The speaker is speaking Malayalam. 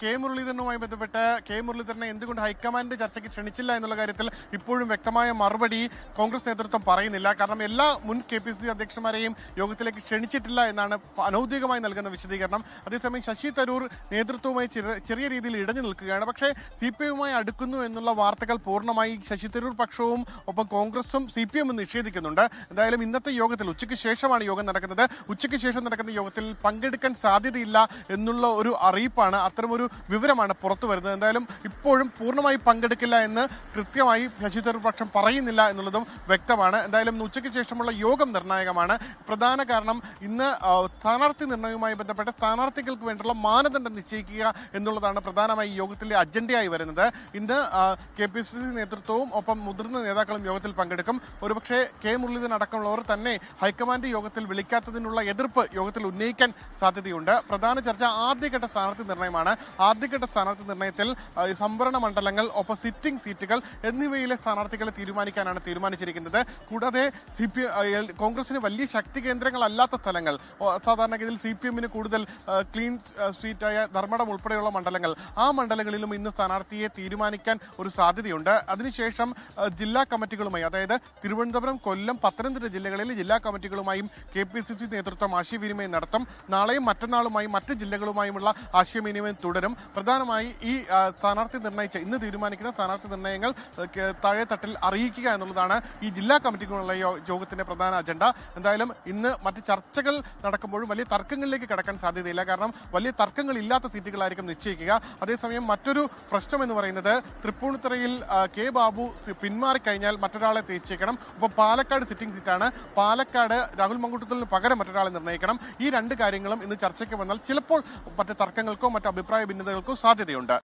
കെ മുരളീധരനുമായി ബന്ധപ്പെട്ട് കെ മുരളീധരനെ എന്തുകൊണ്ട് ഹൈക്കമാൻഡ് ചർച്ചയ്ക്ക് ക്ഷണിച്ചില്ല എന്നുള്ള കാര്യത്തിൽ ഇപ്പോഴും വ്യക്തമായ മറുപടി കോൺഗ്രസ് നേതൃത്വം പറയുന്നില്ല. കാരണം എല്ലാ മുൻ KPCC അധ്യക്ഷന്മാരെയും യോഗത്തിലേക്ക് ക്ഷണിച്ചിട്ടില്ല എന്നാണ് അനൌദ്യോഗികമായി നൽകുന്ന വിശദീകരണം. അതേസമയം ശശി തരൂർ നേതൃത്വവുമായി ചെറിയ രീതിയിൽ ഇടഞ്ഞു നിൽക്കുകയാണ്. പക്ഷേ CPI-യുമായി അടുക്കുന്നു എന്നുള്ള വാർത്തകൾ പൂർണ്ണമായി ശശി തരൂർ പക്ഷവും ഒപ്പം കോൺഗ്രസും CPM നിഷേധിക്കുന്നുണ്ട്. എന്തായാലും ഇന്നത്തെ യോഗത്തിൽ ഉച്ചയ്ക്ക് ശേഷമാണ് യോഗം നടക്കുന്നത്. ഉച്ചയ്ക്ക് ശേഷം നടക്കുന്ന യോഗത്തിൽ പങ്കെടുക്കാൻ സാധ്യതയില്ല എന്നുള്ള ഒരു അറിയിപ്പാണ്, അത്തരമൊരു വിവരമാണ് പുറത്തു വരുന്നത്. എന്തായാലും ഇപ്പോഴും പൂർണ്ണമായി പങ്കെടുക്കില്ല എന്ന് കൃത്യമായി ശശി തരൂർ പക്ഷം പറയുന്നില്ല എന്നുള്ളതും വ്യക്തമാണ്. എന്തായാലും ഉച്ചയ്ക്ക് ശേഷമുള്ള യോഗം നിർണായകമാണ്. പ്രധാന കാരണം ഇന്ന് സ്ഥാനാർത്ഥി നിർണയവുമായി ബന്ധപ്പെട്ട് സ്ഥാനാർത്ഥികൾക്ക് വേണ്ടിയുള്ള മാനദണ്ഡം നിശ്ചയിക്കുക എന്നുള്ളതാണ് പ്രധാനമായി യോഗത്തിലെ അജണ്ടയായി വരുന്നത്. ഇന്ന് KPCC നേതൃത്വവും ഒപ്പം മുതിർന്ന നേതാക്കളും യോഗത്തിൽ പങ്കെടുക്കും. ഒരുപക്ഷെ കെ മുരളീധരൻ അടക്കമുള്ളവർ തന്നെ ഹൈക്കമാൻഡ് യോഗത്തിൽ വിളിക്കാത്തതിനുള്ള എതിർപ്പ് യോഗത്തിൽ ഉന്നയിക്കാൻ സാധ്യതയുണ്ട്. പ്രധാന ചർച്ച ആദ്യഘട്ട സ്ഥാനാർത്ഥി നിർണയമാണ്. ആദ്യഘട്ട സ്ഥാനാർത്ഥി നിർണയത്തിൽ സംവരണ മണ്ഡലങ്ങൾ ഒപ്പം സിറ്റിംഗ് സീറ്റുകൾ എന്നിവയിലെ സ്ഥാനാർത്ഥികളെ തീരുമാനിക്കാനാണ് തീരുമാനിച്ചിരിക്കുന്നത്. കൂടാതെ കോൺഗ്രസിന് വലിയ ശക്തി കേന്ദ്രങ്ങളല്ലാത്ത സ്ഥലങ്ങൾ, സാധാരണഗതിയിൽ CPM-ന് കൂടുതൽ ക്ലീൻ സ്വീറ്റായ ധർമ്മടം ഉൾപ്പെടെയുള്ള മണ്ഡലങ്ങൾ, ആ മണ്ഡലങ്ങളിലും ഇന്ന് സ്ഥാനാർത്ഥിയെ തീരുമാനിക്കാൻ ഒരു സാധ്യതയുണ്ട്. അതിനുശേഷം ജില്ലാ കമ്മിറ്റികളുമായി, അതായത് തിരുവനന്തപുരം, കൊല്ലം, പത്തനംതിട്ട ജില്ലകളിലെ ജില്ലാ കമ്മിറ്റികളുമായും KPCC നേതൃത്വം ആശയവിനിമയം നടത്തും. നാളെയും മറ്റന്നാളുമായി മറ്റ് ജില്ലകളുമായുമുള്ള ആശയവിനിമയം തുടരും. പ്രധാനമായി ഈ സ്ഥാനാർത്ഥി നിർണയിച്ച ഇന്ന് തീരുമാനിക്കുന്ന സ്ഥാനാർത്ഥി നിർണയങ്ങൾ താഴെത്തട്ടിൽ അറിയിക്കുക എന്നുള്ളതാണ് ഈ ജില്ലാ കമ്മിറ്റികളുള്ള യോഗത്തിന്റെ പ്രധാന അജണ്ട. എന്തായാലും ഇന്ന് മറ്റ് ചർച്ചകൾ നടക്കുമ്പോഴും വലിയ തർക്കങ്ങളിലേക്ക് കടക്കാൻ സാധ്യതയില്ല. കാരണം വലിയ തർക്കങ്ങൾ ഇല്ലാത്ത സീറ്റുകളായിരിക്കും നിശ്ചയിക്കുക. അതേസമയം മറ്റൊരു പ്രശ്നം എന്ന് പറയുന്നത് തൃപ്പൂണിത്തുറയിൽ കെ ബാബു പിന്മാറിക്കഴിഞ്ഞാൽ മറ്റൊരാളെ നിശ്ചയിക്കണം. അപ്പോൾ പാലക്കാട് സിറ്റിംഗ് സീറ്റാണ്. പാലക്കാട് രാഹുൽ മങ്കൂട്ടത്തിന് പകരം മറ്റൊരാളെ നിർണ്ണയിക്കണം. ഈ രണ്ട് കാര്യങ്ങളും ഇന്ന് ചർച്ചയ്ക്ക് വന്നാൽ ചിലപ്പോൾ മറ്റ് തർക്കങ്ങൾക്കോ മറ്റ് അഭിപ്രായ ഭിന്നതകൾക്കോ സാധ്യതയുണ്ട്.